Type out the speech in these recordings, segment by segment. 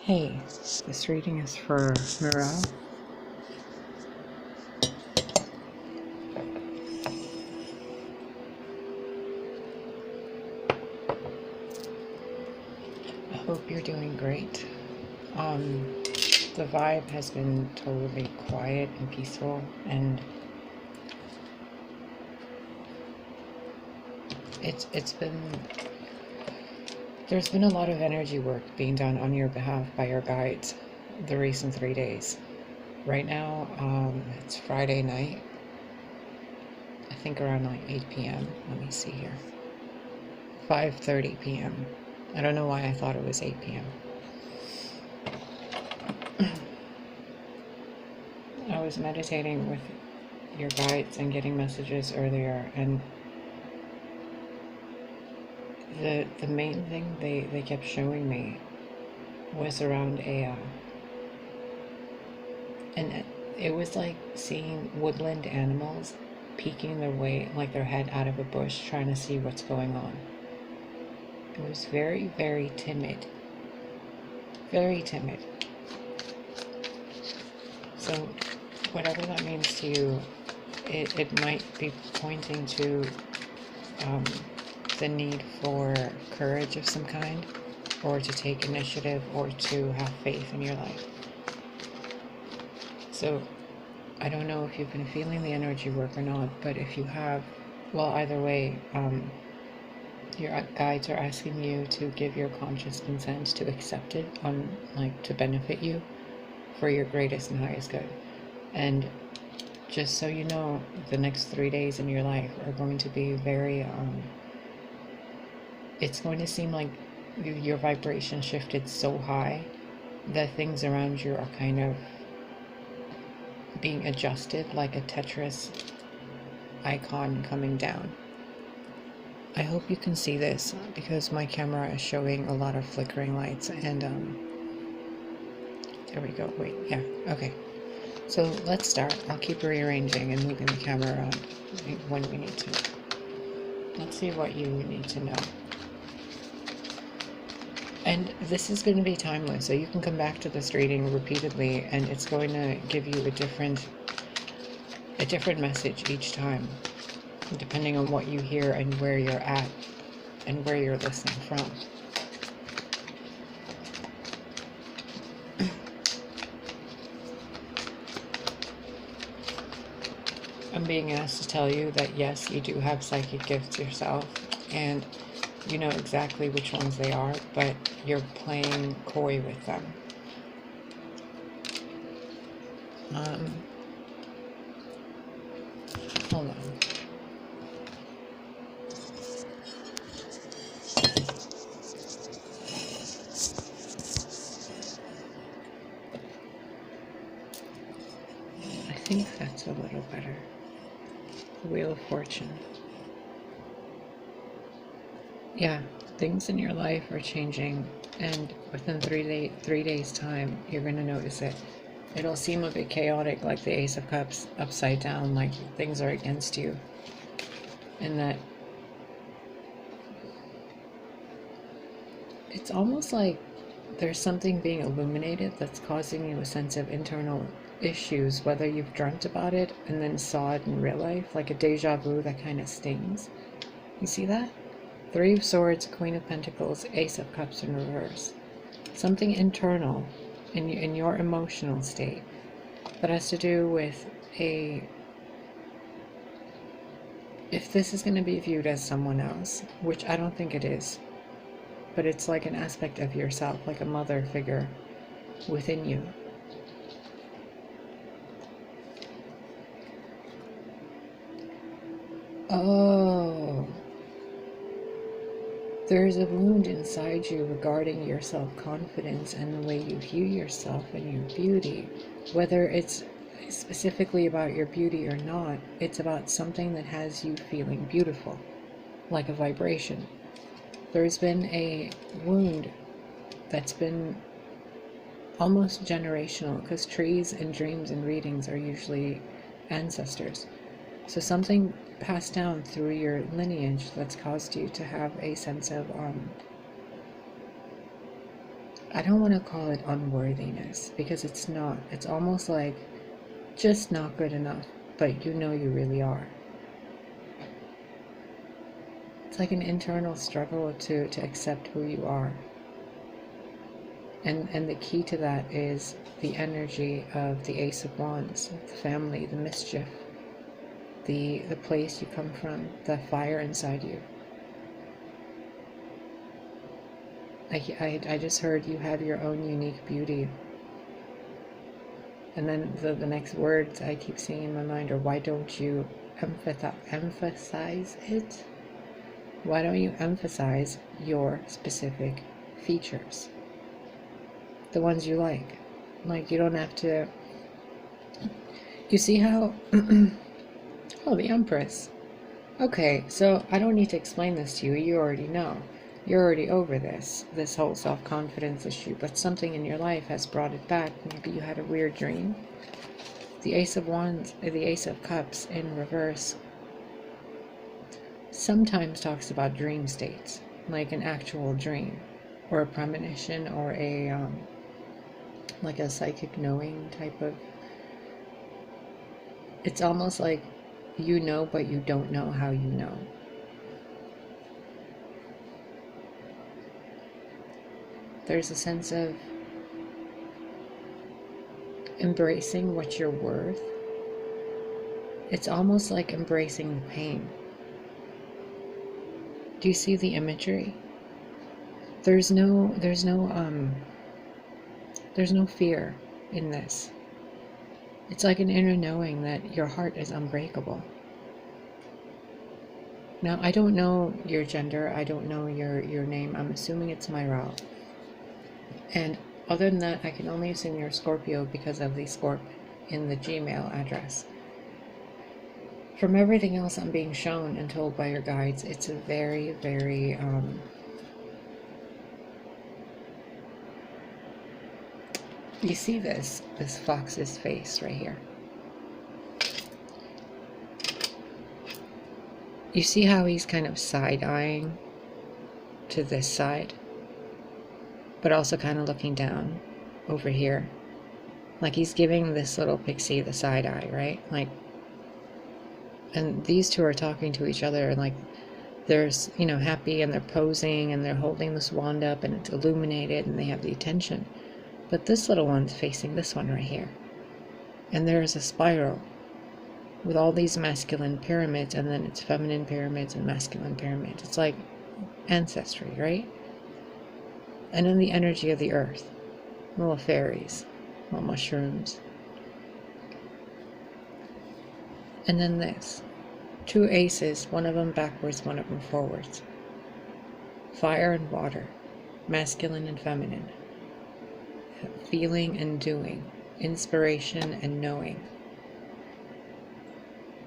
Hey, this reading is for Mira. I hope you're doing great. The vibe has been totally quiet and peaceful, and there's been a lot of energy work being done on your behalf by your guides the recent 3 days. Right now, it's Friday night. I think around like 8 p.m. Let me see here. 5:30 p.m. I don't know why I thought it was 8 p.m. I was meditating with your guides and getting messages earlier, and the main thing they kept showing me was around and it was like seeing woodland animals peeking their way, like their head out of a bush, trying to see what's going on. It was very, very timid. Very timid. So whatever that means to you, it might be pointing to the need for courage of some kind, or to take initiative, or to have faith in your life. So I don't know if you've been feeling the energy work or not, but if you have, well, either way, your guides are asking you to give your conscious consent to accept it, to benefit you for your greatest and highest good. And just so you know, the next 3 days in your life are going to be very, it's going to seem like your vibration shifted so high that things around you are kind of being adjusted, like a Tetris icon coming down. I hope you can see this because my camera is showing a lot of flickering lights, and there we go. Wait, yeah, okay. So let's start. I'll keep rearranging and moving the camera around when we need to. Let's see what you need to know. And this is going to be timeless, so you can come back to this reading repeatedly, and it's going to give you a different message each time, depending on what you hear and where you're at and where you're listening from. I'm being asked to tell you that yes, you do have psychic gifts yourself, and you know exactly which ones they are, but you're playing coy with them. Hold on. I think that's a little better. The Wheel of Fortune. Yeah, things in your life are changing, and within 3 days time, you're going to notice it. It'll seem a bit chaotic, like the Ace of Cups upside down, like things are against you, and that it's almost like there's something being illuminated that's causing you a sense of internal issues, whether you've dreamt about it and then saw it in real life, like a deja vu that kind of stings. You see that? 3 of Swords, Queen of Pentacles, Ace of Cups in reverse. Something internal in your emotional state that has to do with if this is going to be viewed as someone else, which I don't think it is, but it's like an aspect of yourself, like a mother figure within you. Oh, there's a wound inside you regarding your self-confidence and the way you view yourself and your beauty. Whether it's specifically about your beauty or not, it's about something that has you feeling beautiful, like a vibration. There's been a wound that's been almost generational, because trees and dreams and readings are usually ancestors. So something passed down through your lineage that's caused you to have a sense of I don't want to call it unworthiness, because it's not. It's almost like just not good enough, but you know you really are. It's like an internal struggle to accept who you are. And the key to that is the energy of the Ace of Wands, the family, the mischief, the place you come from, the fire inside you. I just heard you have your own unique beauty. And then the next words I keep seeing in my mind are, why don't you emphasize it? Why don't you emphasize your specific features? The ones you like. Like, you don't have to... You see how... Oh, the Empress. Okay, so I don't need to explain this to you. You already know. You're already over this whole self-confidence issue, but something in your life has brought it back. Maybe you had a weird dream. The Ace of Wands, the Ace of Cups in reverse, sometimes talks about dream states, like an actual dream, or a premonition, or a like a psychic knowing type of... It's almost like you know, but you don't know how you know. There's a sense of embracing what you're worth. It's almost like embracing the pain. Do you see the imagery? There's no fear in this. It's like an inner knowing that your heart is unbreakable. Now, I don't know your gender. I don't know your name. I'm assuming it's Myral. And other than that, I can only assume you're Scorpio because of the Scorp in the Gmail address. From everything else I'm being shown and told by your guides, it's a very, very... You see this fox's face right here. You see how he's kind of side-eyeing to this side, but also kind of looking down over here. Like he's giving this little pixie the side eye, right? Like, and these two are talking to each other, and like they're, you know, happy, and they're posing, and they're holding this wand up, and it's illuminated, and they have the attention. But this little one's facing this one right here. And there's a spiral with all these masculine pyramids, and then it's feminine pyramids and masculine pyramids. It's like ancestry, right? And in the energy of the earth, little fairies, little mushrooms. And then this, two aces, one of them backwards, one of them forwards. Fire and water, masculine and feminine. Feeling and doing, inspiration and knowing.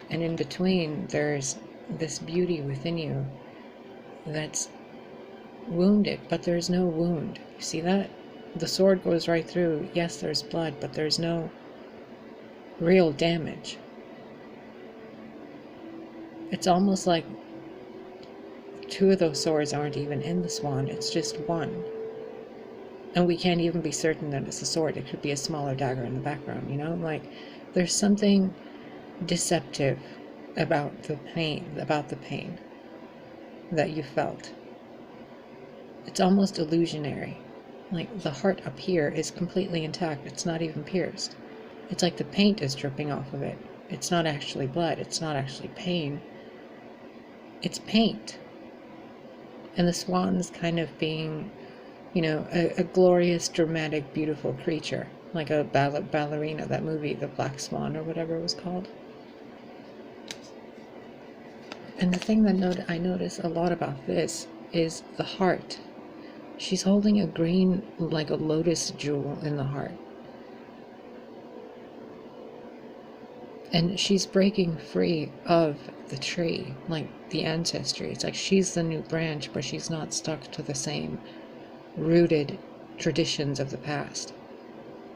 And in between, there's this beauty within you that's wounded, but there's no wound. You see that? The sword goes right through. Yes, there's blood, but there's no real damage. It's almost like two of those swords aren't even in the swan. It's just one. And we can't even be certain that it's a sword. It could be a smaller dagger in the background, you know? Like, there's something deceptive about the pain that you felt. It's almost illusionary. Like, the heart up here is completely intact. It's not even pierced. It's like the paint is dripping off of it. It's not actually blood. It's not actually pain. It's paint. And the swan's kind of being, you know, a glorious, dramatic, beautiful creature. Like a ballerina, that movie, The Black Swan, or whatever it was called. And the thing that I notice a lot about this is the heart. She's holding a green, like a lotus jewel in the heart. And she's breaking free of the tree, like the ancestry. It's like she's the new branch, but she's not stuck to the same rooted traditions of the past.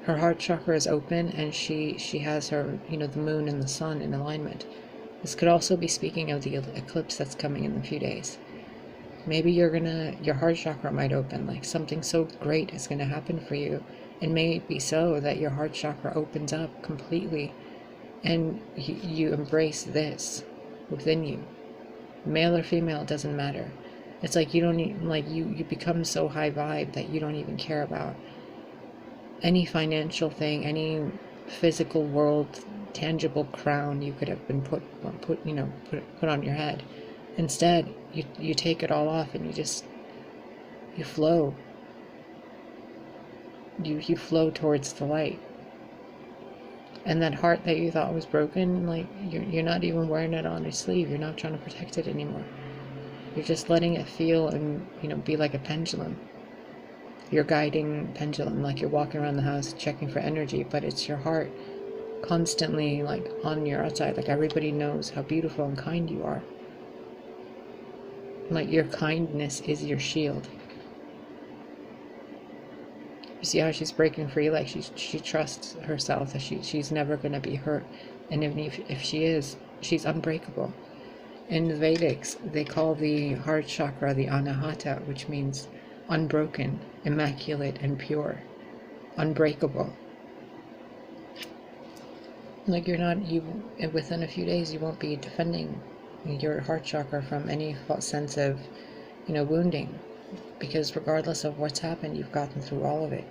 Her heart chakra is open, and she has her, you know, the moon and the sun in alignment. This could also be speaking of the eclipse that's coming in a few days. Maybe your heart chakra might open, like something so great is gonna happen for you. It may be so that your heart chakra opens up completely and you embrace this within you. Male or female, it doesn't matter. It's like you don't even, like you become so high vibe that you don't even care about any financial thing, any physical world tangible crown you could have been put on your head. Instead, you take it all off and you flow. You flow towards the light. And that heart that you thought was broken, like you're not even wearing it on your sleeve. You're not trying to protect it anymore. You're just letting it feel and be like a pendulum. Your guiding pendulum, like you're walking around the house checking for energy, but it's your heart constantly like on your outside. Like everybody knows how beautiful and kind you are. Like your kindness is your shield. You see how she's breaking free? Like she trusts herself that she's never going to be hurt, and even if she is, she's unbreakable. In the Vedics, they call the heart chakra the anahata, which means unbroken, immaculate, and pure, unbreakable. Like within a few days, you won't be defending your heart chakra from any sense of, wounding, because regardless of what's happened, you've gotten through all of it.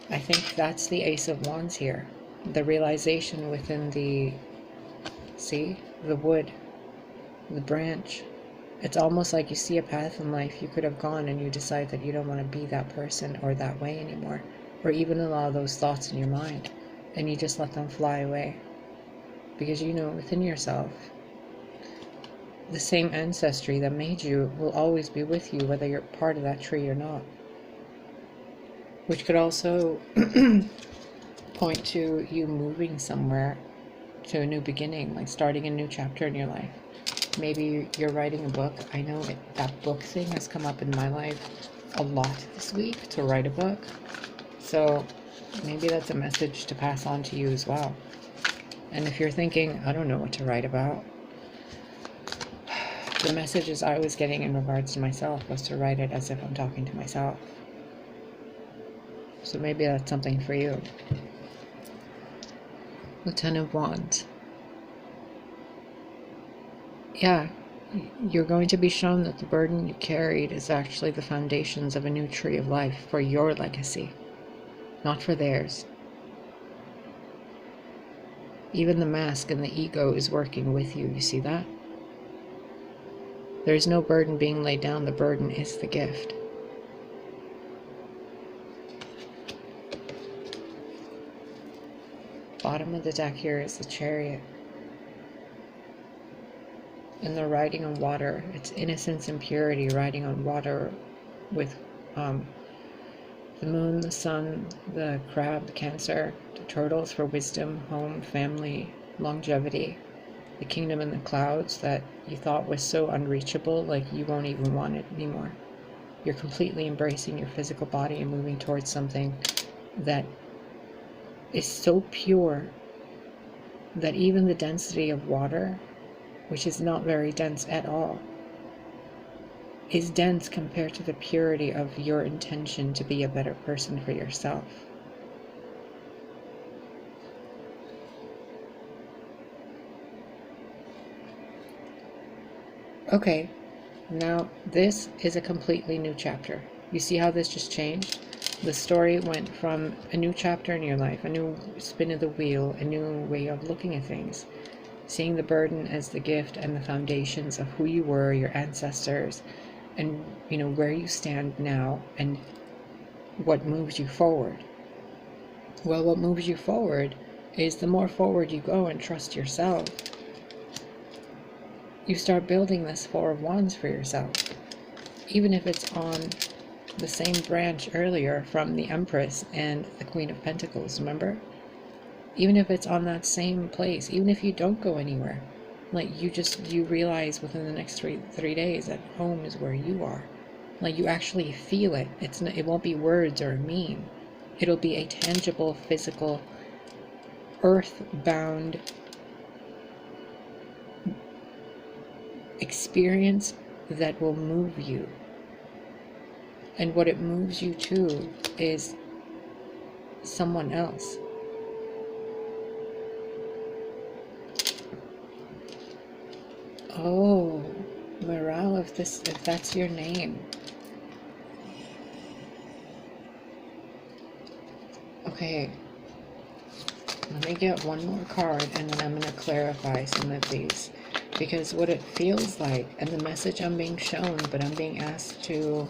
I think that's the Ace of Wands here. The realization within the wood, the branch. It's almost like you see a path in life you could have gone and you decide that you don't want to be that person or that way anymore, or even allow those thoughts in your mind, and you just let them fly away. Because within yourself, the same ancestry that made you will always be with you, whether you're part of that tree or not. Which could also point to you moving somewhere to a new beginning, like starting a new chapter in your life. Maybe you're writing a book. I know that book thing has come up in my life a lot this week, to write a book. So maybe that's a message to pass on to you as well. And if you're thinking, I don't know what to write about, the messages I was getting in regards to myself was to write it as if I'm talking to myself. So maybe that's something for you. The Ten of Wands. Yeah, you're going to be shown that the burden you carried is actually the foundations of a new tree of life for your legacy, not for theirs. Even the mask and the ego is working with you, you see that? There is no burden being laid down, the burden is the gift. Bottom of the deck here is the Chariot. And they're riding on water. It's innocence and purity riding on water with the moon, the sun, the crab, the Cancer, the turtles for wisdom, home, family, longevity, the kingdom in the clouds that you thought was so unreachable, like you won't even want it anymore. You're completely embracing your physical body and moving towards something that is so pure that even the density of water, which is not very dense at all, is dense compared to the purity of your intention to be a better person for yourself. Okay, now this is a completely new chapter. You see how this just changed? The story went from a new chapter in your life, a new spin of the wheel, a new way of looking at things, seeing the burden as the gift and the foundations of who you were, your ancestors, and where you stand now, and what moves you forward. Well, what moves you forward is the more forward you go and trust yourself, you start building this Four of Wands for yourself, even if it's on the same branch earlier from the Empress and the Queen of Pentacles, remember? Even if it's on that same place, even if you don't go anywhere, like you realize within the next three days that home is where you are. Like you actually feel it. It won't be words or a meme. It'll be a tangible, physical, earth-bound experience that will move you. And what it moves you to is someone else. Oh, Morale, if that's your name. Okay. Let me get one more card and then I'm going to clarify some of these. Because what it feels like, and the message I'm being shown, but I'm being asked to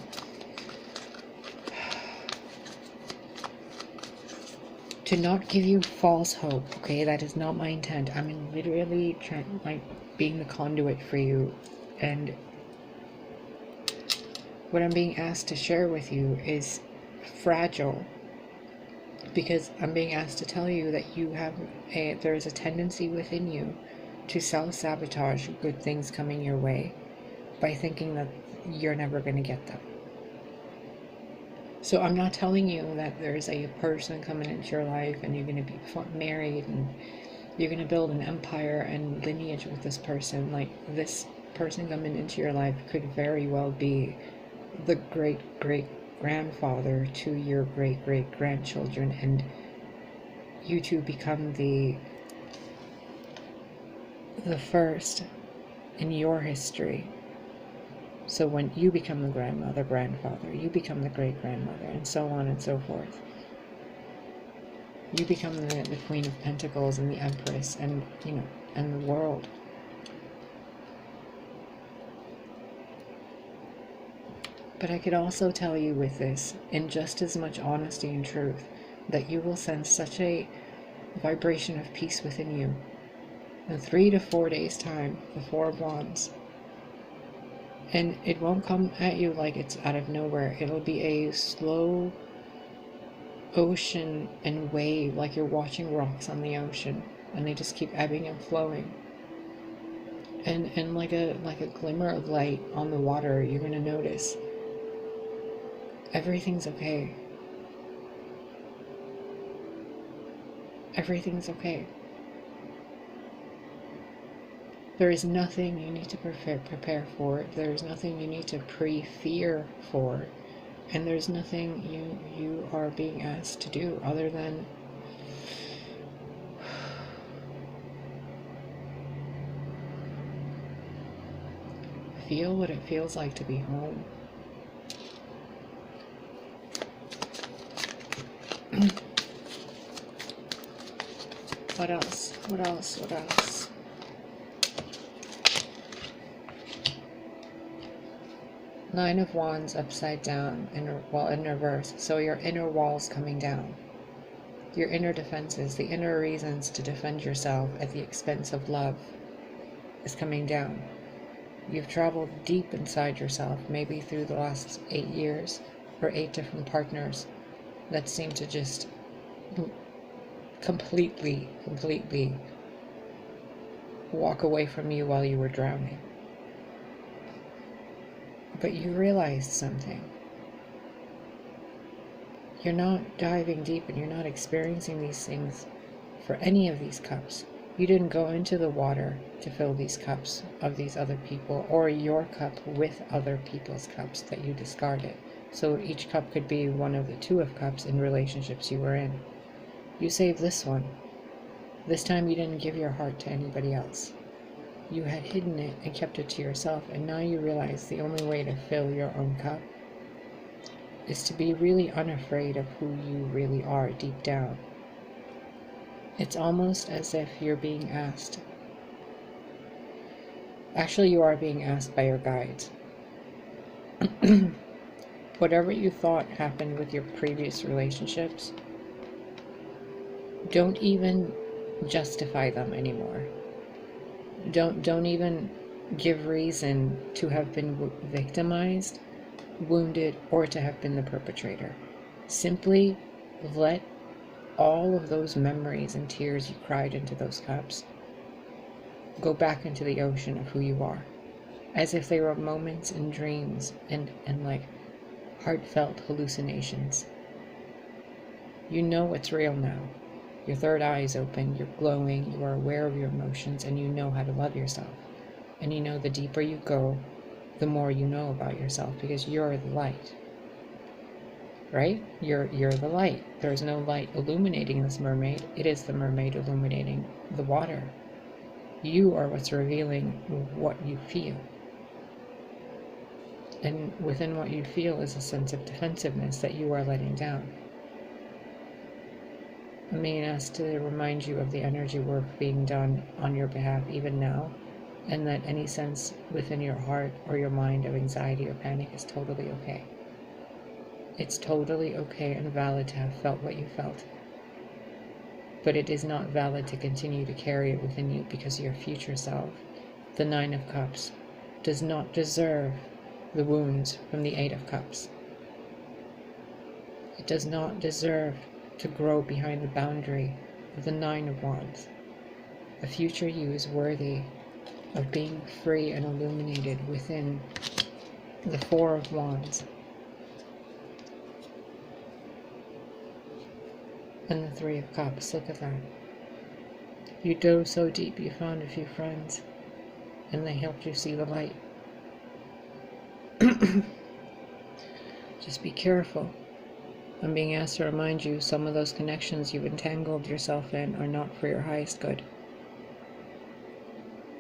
not give you false hope, okay? That is not my intent. I'm literally trying, like, being the conduit for you. And what I'm being asked to share with you is fragile. Because I'm being asked to tell you that there is a tendency within you to self-sabotage good things coming your way by thinking that you're never going to get them. So I'm not telling you that there's a person coming into your life and you're going to be married and you're going to build an empire and lineage with this person. Like, this person coming into your life could very well be the great-great-grandfather to your great-great-grandchildren, and you two become the first in your history. So when you become the grandmother, grandfather, you become the great-grandmother, and so on and so forth. You become the Queen of Pentacles and the Empress, and, you know, and the world. But I could also tell you with this, in just as much honesty and truth, that you will sense such a vibration of peace within you. In 3 to 4 days' time, the Four of Wands. And it won't come at you like it's out of nowhere. It'll be a slow ocean and wave, like you're watching rocks on the ocean, and they just keep ebbing and flowing. And like a glimmer of light on the water, you're gonna notice everything's okay. Everything's okay. There is nothing you need to prepare for. There is nothing you need to pre-fear for. And there's nothing you are being asked to do other than feel what it feels like to be home. What else? What else? What else? Nine of Wands upside down, in reverse. So your inner walls coming down. Your inner defenses, the inner reasons to defend yourself at the expense of love is coming down. You've traveled deep inside yourself, maybe through the last 8 years, or 8 different partners that seem to just completely walk away from you while you were drowning. But you realized something. You're not diving deep and you're not experiencing these things for any of these cups. You didn't go into the water to fill these cups of these other people, or your cup with other people's cups that you discarded. So each cup could be one of the 2 of cups in relationships you were in. You saved this one. This time you didn't give your heart to anybody else. You had hidden it and kept it to yourself, and now you realize the only way to fill your own cup is to be really unafraid of who you really are deep down. It's almost as if you're being asked. Actually, you are being asked by your guides. Whatever you thought happened with your previous relationships, don't even justify them anymore. Don't even give reason to have been victimized, wounded, or to have been the perpetrator. Simply let all of those memories and tears you cried into those cups go back into the ocean of who you are, as if they were moments and dreams and like heartfelt hallucinations. You know what's real now. Your third eye is open, you're glowing, you are aware of your emotions, and you know how to love yourself. And you know, the deeper you go, the more you know about yourself, because you're the light. Right? You're the light. There's no light illuminating this mermaid. It is the mermaid illuminating the water. You are what's revealing what you feel. And within what you feel is a sense of defensiveness that you are letting down. I'm being asked to remind you of the energy work being done on your behalf even now, and that any sense within your heart or your mind of anxiety or panic is totally okay. It's totally okay and valid to have felt what you felt. But it is not valid to continue to carry it within you, because your future self, the 9 of Cups, does not deserve the wounds from the 8 of Cups. It does not deserve to grow behind the boundary of the 9 of Wands. The future you is worthy of being free and illuminated within the 4 of Wands and the 3 of Cups. Look at that. You dove so deep, you found a few friends, and they helped you see the light. Just be careful. I'm being asked to remind you, some of those connections you've entangled yourself in are not for your highest good.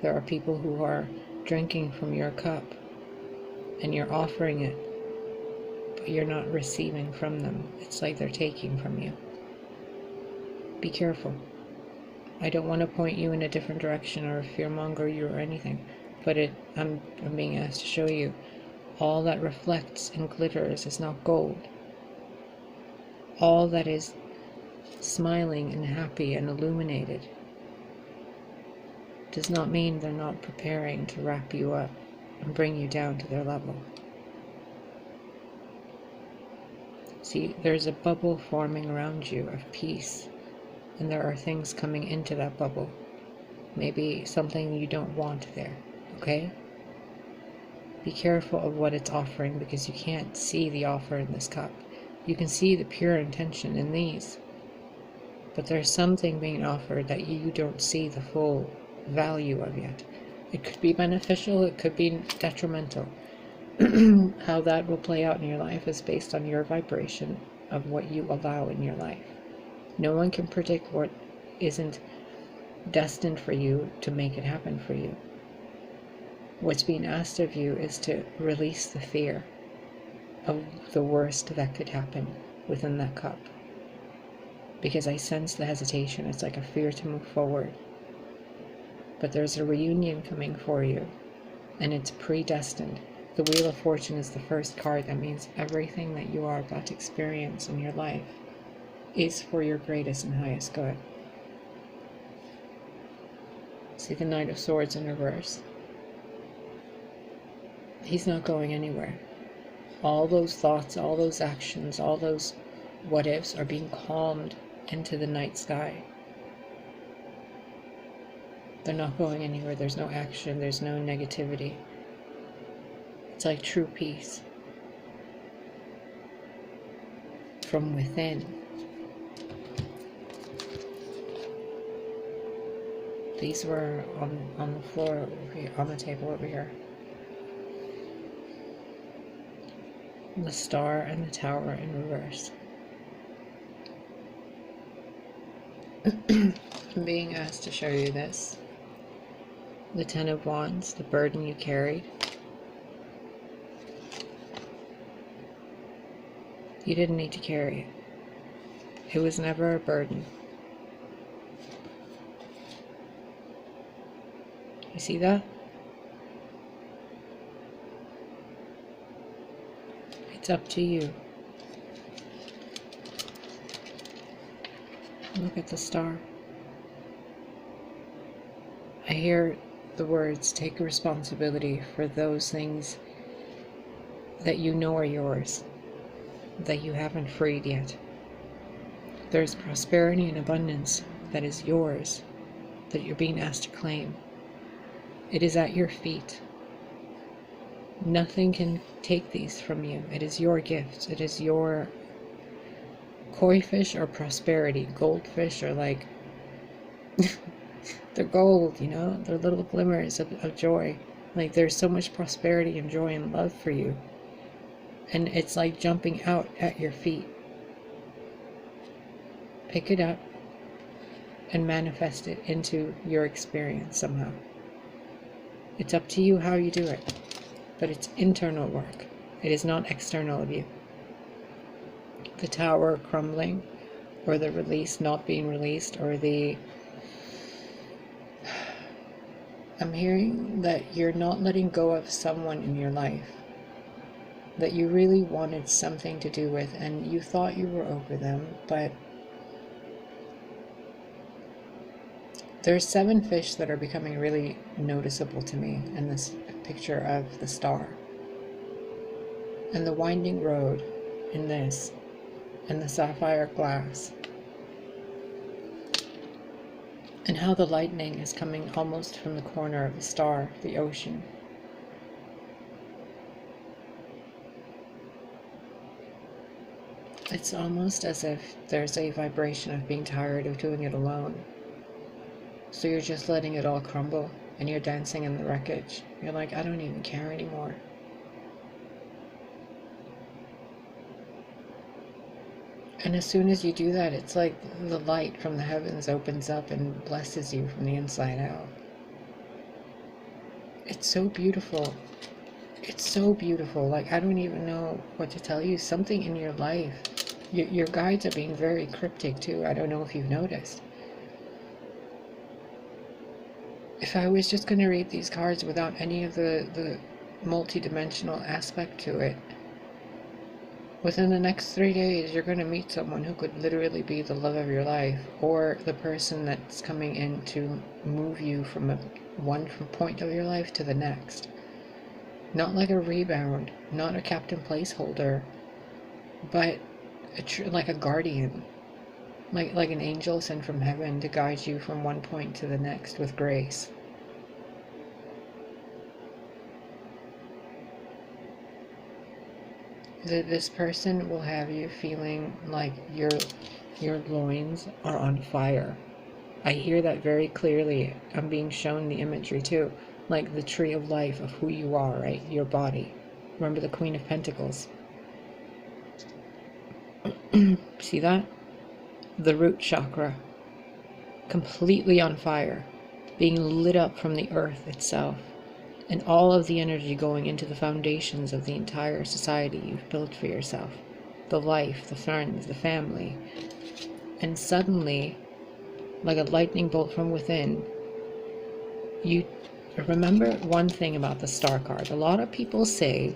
There are people who are drinking from your cup, and you're offering it, but you're not receiving from them. It's like they're taking from you. Be careful. I don't want to point you in a different direction or fearmonger you or anything, but I'm being asked to show you, all that reflects and glitters is not gold. All that is smiling and happy and illuminated does not mean they're not preparing to wrap you up and bring you down to their level. See, there's a bubble forming around you of peace, and there are things coming into that bubble. Maybe something you don't want there, okay? Be careful of what it's offering, because you can't see the offer in this cup. You can see the pure intention in these, but there's something being offered that you don't see the full value of yet. It could be beneficial, it could be detrimental. How that will play out in your life is based on your vibration of what you allow in your life. No one can predict what isn't destined for you to make it happen for you. What's being asked of you is to release the fear of the worst that could happen within that cup. Because I sense the hesitation. It's like a fear to move forward. But there's a reunion coming for you, and it's predestined. The Wheel of Fortune is the first card. That means everything that you are about to experience in your life is for your greatest and highest good. See the Knight of Swords in reverse. He's not going anywhere. All those thoughts, all those actions, all those what ifs are being calmed into the night sky. They're not going anywhere. There's no action. There's no negativity. It's like true peace from within. These were on the floor over here, on the table over here. The Star and the Tower in reverse. I'm being asked to show you this. The 10 of Wands, the burden you carried. You didn't need to carry it. It was never a burden. You see that? It's up to you. Look at the star. I hear the words, take responsibility for those things that you know are yours, that you haven't freed yet. There's prosperity and abundance that is yours, that you're being asked to claim. It is at your feet. Nothing can take these from you. It is your gift. It is your koi fish or prosperity. Goldfish are like, they're gold, you know? They're little glimmers of joy. Like there's so much prosperity and joy and love for you. And it's like jumping out at your feet. Pick it up and manifest it into your experience somehow. It's up to you how you do it, but it's internal work. It is not external of you. The tower crumbling, or the release not being released, or the... I'm hearing that you're not letting go of someone in your life that you really wanted something to do with, and you thought you were over them, but there's 7 fish that are becoming really noticeable to me in this picture of the star. And the winding road in this, and the sapphire glass. And how the lightning is coming almost from the corner of the star, the ocean. It's almost as if there's a vibration of being tired of doing it alone. So you're just letting it all crumble, and you're dancing in the wreckage. You're like, I don't even care anymore. And as soon as you do that, it's like the light from the heavens opens up and blesses you from the inside out. It's so beautiful. It's so beautiful. Like, I don't even know what to tell you. Something in your life. Your guides are being very cryptic too. I don't know if you've noticed. If I was just going to read these cards without any of the multi-dimensional aspect to it, within the next 3 days, you're going to meet someone who could literally be the love of your life, or the person that's coming in to move you from one point of your life to the next. Not like a rebound, not a captain placeholder, but like a guardian, like an angel sent from heaven to guide you from one point to the next with grace. This person will have you feeling like your loins are on fire. I hear that very clearly. I'm being shown the imagery too, like the tree of life of who you are, right? Your body. Remember the Queen of Pentacles. See that? The root chakra. Completely on fire. Being lit up from the earth itself. And all of the energy going into the foundations of the entire society you've built for yourself. The life, the friends, the family. And suddenly, like a lightning bolt from within, you remember one thing about the star card. A lot of people say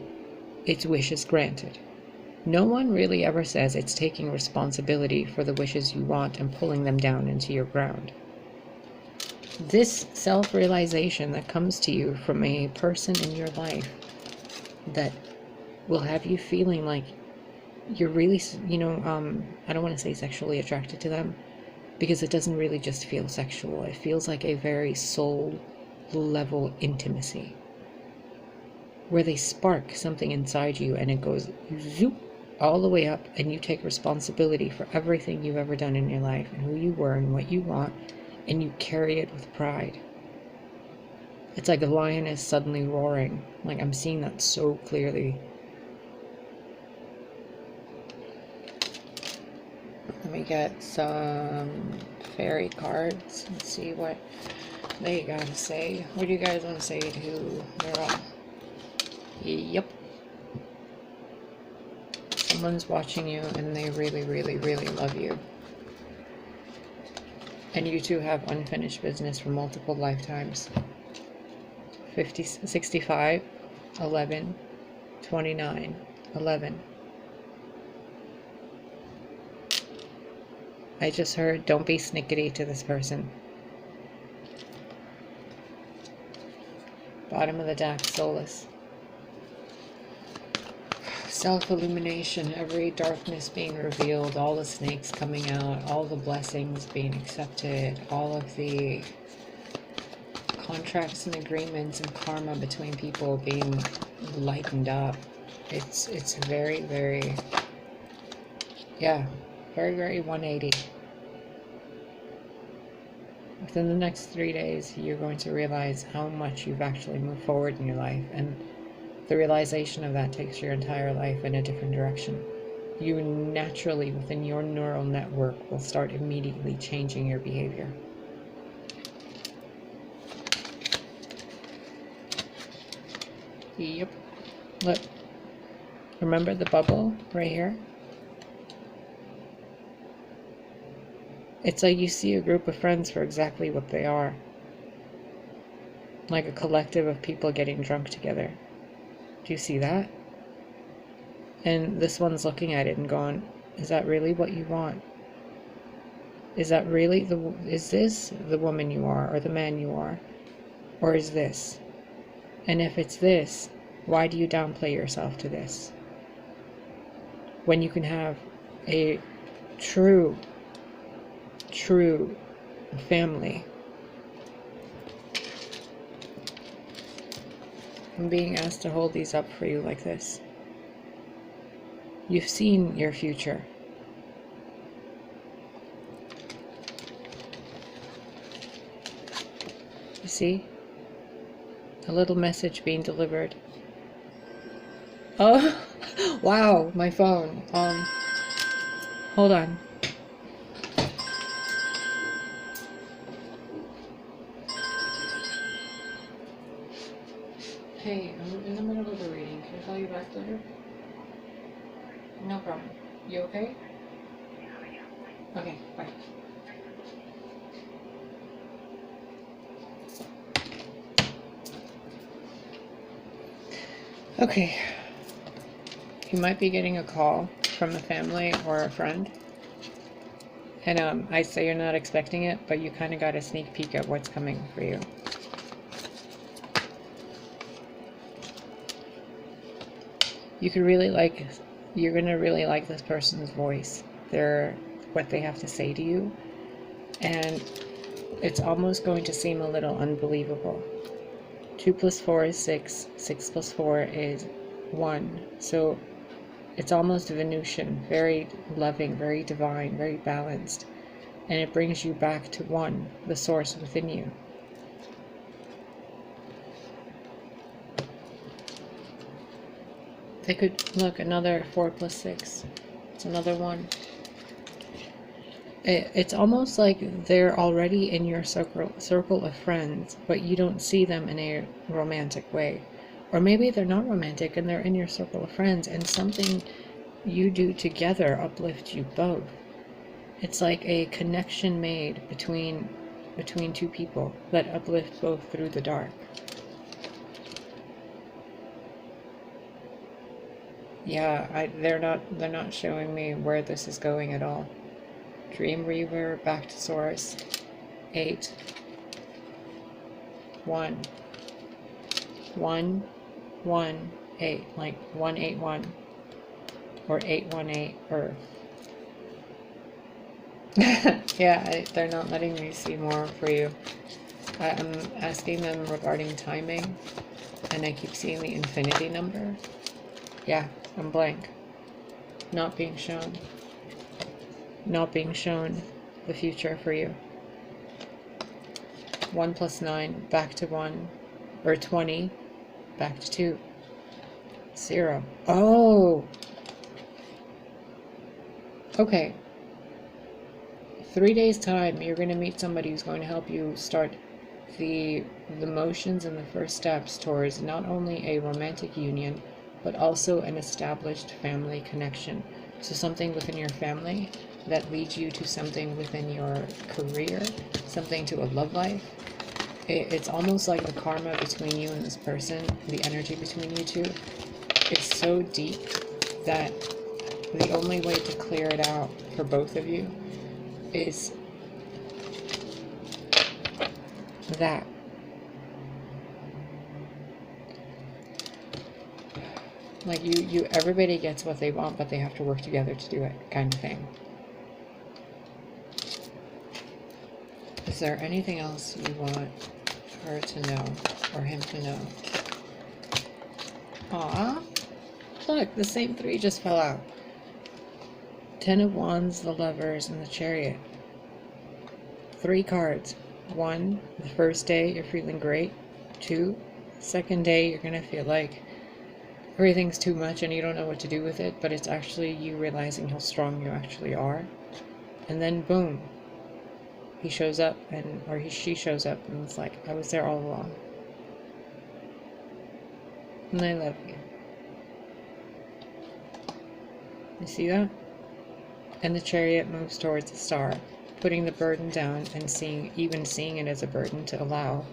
it's wishes granted. No one really ever says it's taking responsibility for the wishes you want and pulling them down into your ground. This self-realization that comes to you from a person in your life that will have you feeling like you're really, I don't want to say sexually attracted to them, because it doesn't really just feel sexual. It feels like a very soul level intimacy where they spark something inside you and it goes zoop all the way up, and you take responsibility for everything you've ever done in your life and who you were and what you want, and you carry it with pride. It's like a lion is suddenly roaring. Like, I'm seeing that so clearly. Let me get some fairy cards and see what they gotta say. What do you guys want to say to who they're all? Yep. Someone's watching you and they really, really, really love you. And you two have unfinished business for multiple lifetimes. 50, 65, 11, 29, 11. I just heard, don't be snickety to this person. Bottom of the deck, Solace. Self-illumination, every darkness being revealed, all the snakes coming out, all the blessings being accepted, all of the contracts and agreements and karma between people being lightened up. It's very, very, yeah, very, very 180. within the next 3 days, you're going to realize how much you've actually moved forward in your life, and the realization of that takes your entire life in a different direction. You naturally, within your neural network, will start immediately changing your behavior. Yep. Look. Remember the bubble right here? It's like you see a group of friends for exactly what they are. Like a collective of people getting drunk together. Do you see that? And this one's looking at it and going, is that really what you want? Is that really is this the woman you are, or the man you are? Or is this? And if it's this, why do you downplay yourself to this? When you can have a true family. I'm being asked to hold these up for you like this. You've seen your future. You see? A little message being delivered. Oh, wow, my phone. Hold on. Hey, I'm in the middle of a reading. Can I call you back later? No problem. You okay? Okay, bye. Okay. You might be getting a call from a family or a friend. And I say you're not expecting it, but you kind of got a sneak peek at what's coming for you. You're going to really like this person's voice. What they have to say to you. And it's almost going to seem a little unbelievable. 2 + 4 is 6. 6 + 4 is 1. So it's almost Venusian, very loving, very divine, very balanced. And it brings you back to 1, the source within you. They could, look, another 4 + 6. It's another 1. It's almost like they're already in your circle of friends, but you don't see them in a romantic way. Or maybe they're not romantic and they're in your circle of friends, and something you do together uplifts you both. It's like a connection made between 2 people that uplift both through the dark. Yeah, they're not showing me where this is going at all. Dream Reaver, back to source. 8. 1. 1, 1, 8. Like 181. Or 818. Or yeah, they're not letting me see more for you. I'm asking them regarding timing, and I keep seeing the infinity number. Yeah, I'm blank. Not being shown. Not being shown the future for you. 1 + 9, back to 1. Or 20, back to 2. 0. Oh! Okay. 3 days time, you're going to meet somebody who's going to help you start the motions and the first steps towards not only a romantic union, but also an established family connection. So something within your family that leads you to something within your career, something to a love life. It's almost like the karma between you and this person, the energy between you two. It's so deep that the only way to clear it out for both of you is that. Like everybody gets what they want, but they have to work together to do it, kind of thing. Is there anything else you want her to know, or him to know? Aw, look, the same 3 just fell out. 10 of Wands, the Lovers, and the Chariot. 3 cards. 1, the first day you're feeling great. 2, second day you're going to feel like everything's too much and you don't know what to do with it, but it's actually you realizing how strong you actually are. And then boom, he shows up, she shows up, and it's like, I was there all along. And I love you. You see that? And the chariot moves towards the star, putting the burden down and even seeing it as a burden to allow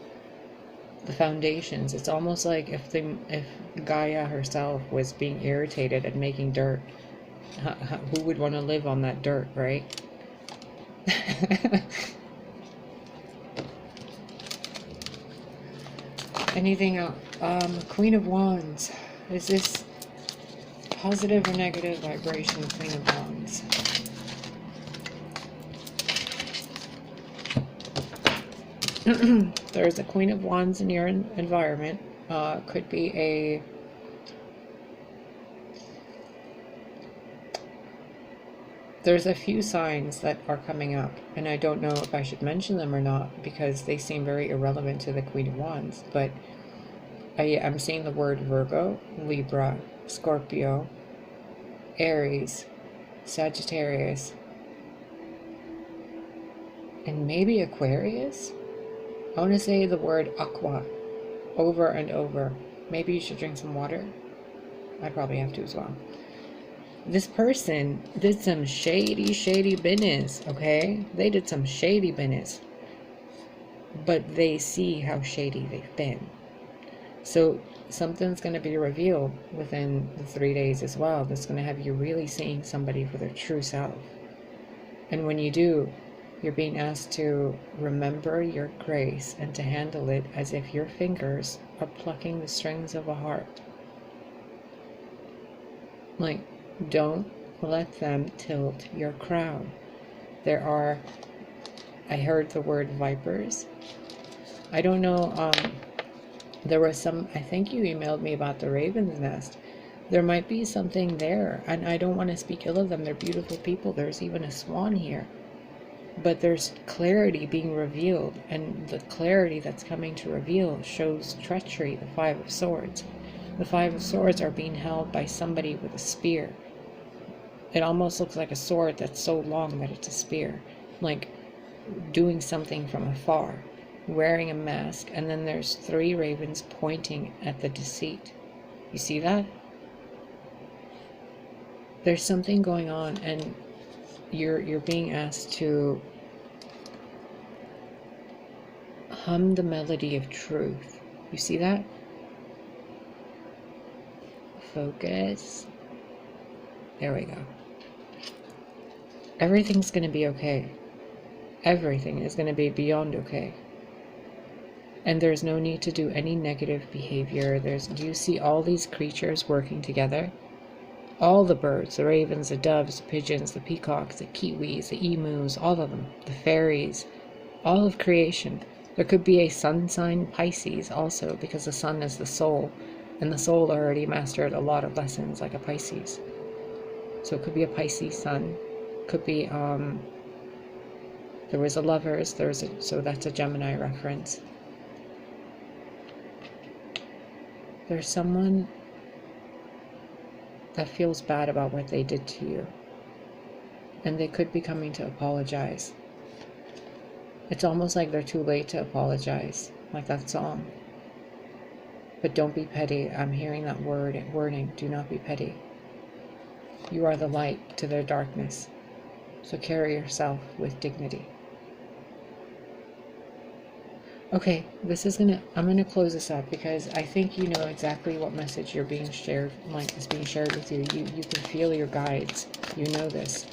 the foundations. It's almost like if Gaia herself was being irritated and making dirt, who would want to live on that dirt, right? Anything else? Queen of Wands. Is this positive or negative vibration? Queen of Wands. There's a Queen of Wands in your environment. Could be there's a few signs that are coming up, and I don't know if I should mention them or not because they seem very irrelevant to the Queen of Wands, but I'm seeing the word Virgo, Libra, Scorpio, Aries, Sagittarius, and maybe Aquarius. I want to say the word aqua over and over. Maybe you should drink some water. I probably have to as well. This person did some shady business, okay? They did some shady business. But they see how shady they've been. So something's going to be revealed within the 3 days as well. That's going to have you really seeing somebody for their true self. And when you do, you're being asked to remember your grace and to handle it as if your fingers are plucking the strings of a heart. Like, don't let them tilt your crown. I heard the word vipers. I don't know, there was I think you emailed me about the raven's nest. There might be something there, and I don't want to speak ill of them. They're beautiful people. There's even a swan here. But there's clarity being revealed, and the clarity that's coming to reveal shows treachery, the 5 of Swords. The 5 of Swords are being held by somebody with a spear. It almost looks like a sword that's so long that it's a spear. Like doing something from afar, wearing a mask, and then there's 3 ravens pointing at the deceit. You see that? There's something going on, and you're being asked to hum the melody of truth. You see that? Focus. There we go. Everything's going to be okay. Everything is going to be beyond okay. And there's no need to do any negative behavior. Do you see all these creatures working together? All the birds, the ravens, the doves, the pigeons, the peacocks, the kiwis, the emus, all of them, the fairies, all of creation. There could be a sun sign Pisces also, because the sun is the soul, and the soul already mastered a lot of lessons like a Pisces. So it could be a Pisces sun. Could be, there was a lovers, so that's a Gemini reference. There's someone that feels bad about what they did to you, and they could be coming to apologize. It's almost like they're too late to apologize, like that song. But don't be petty. I'm hearing that wording. Do not be petty. You are the light to their darkness, so carry yourself with dignity. Okay, I'm gonna close this up because I think you know exactly what message is being shared with you. You can feel your guides. You know this.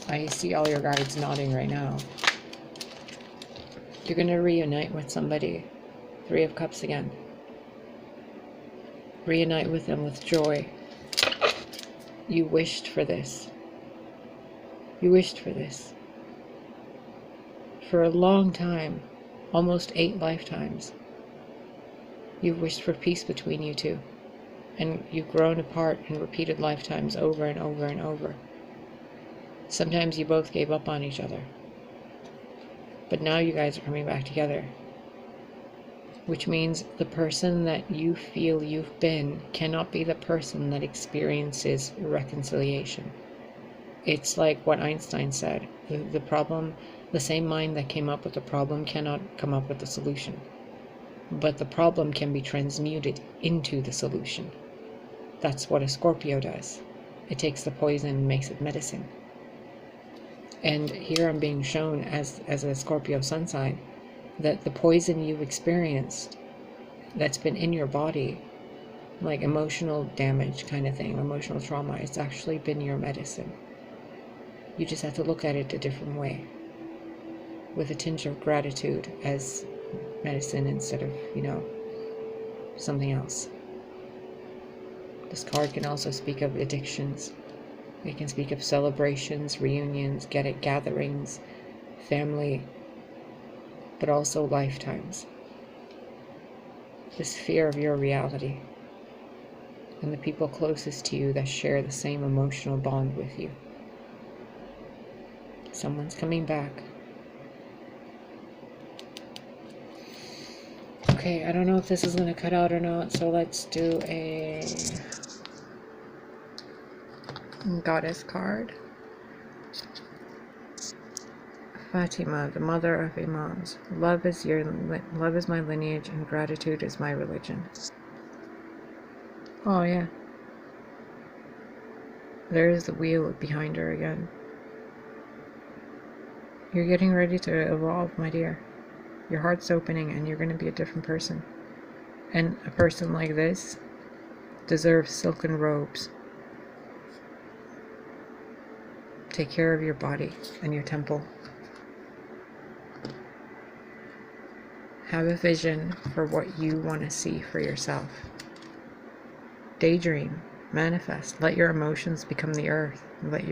I see all your guides nodding right now. You're gonna reunite with somebody. 3 of Cups again. Reunite with them with joy. You wished for this. You wished for this. For a long time. Almost 8 lifetimes. You've wished for peace between you two, and you've grown apart in repeated lifetimes over and over and over. Sometimes you both gave up on each other, But now you guys are coming back together, which means the person that you feel you've been cannot be the person that experiences reconciliation. It's like what Einstein said, the problem, the same mind that came up with the problem cannot come up with the solution. But the problem can be transmuted into the solution. That's what a Scorpio does. It takes the poison and makes it medicine. And here I'm being shown as a Scorpio sun sign that the poison you've experienced that's been in your body, like emotional damage kind of thing, emotional trauma, it's actually been your medicine. You just have to look at it a different way, with a tinge of gratitude as medicine instead of, something else. This card can also speak of addictions. It can speak of celebrations, reunions, gatherings, family, but also lifetimes. This fear of your reality and the people closest to you that share the same emotional bond with you. Someone's coming back. Okay, I don't know if this is going to cut out or not, so let's do a goddess card. Fatima, the mother of Imams. Love is my lineage and gratitude is my religion. Oh yeah. There is the wheel behind her again. You're getting ready to evolve, my dear. Your heart's opening and you're going to be a different person. And a person like this deserves silken robes. Take care of your body and your temple. Have a vision for what you want to see for yourself. Daydream, manifest, let your emotions become the earth. Let